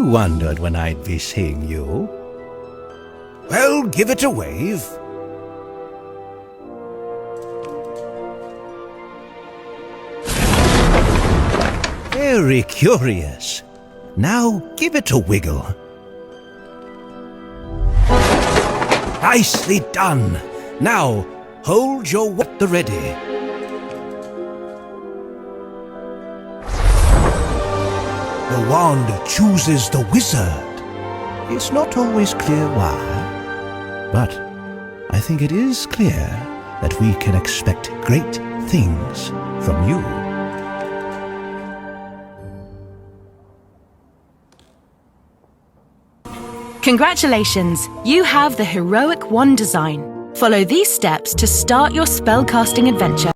You wondered when I'd be seeing you. Well, give it a wave. Very curious. Now give it a wiggle. Nicely done. Now hold your at the ready. The wand chooses the wizard. It's not always clear why, but I think it is clear that we can expect great things from you. Congratulations! You have the Heroic Wand design. Follow these steps to start your spellcasting adventure.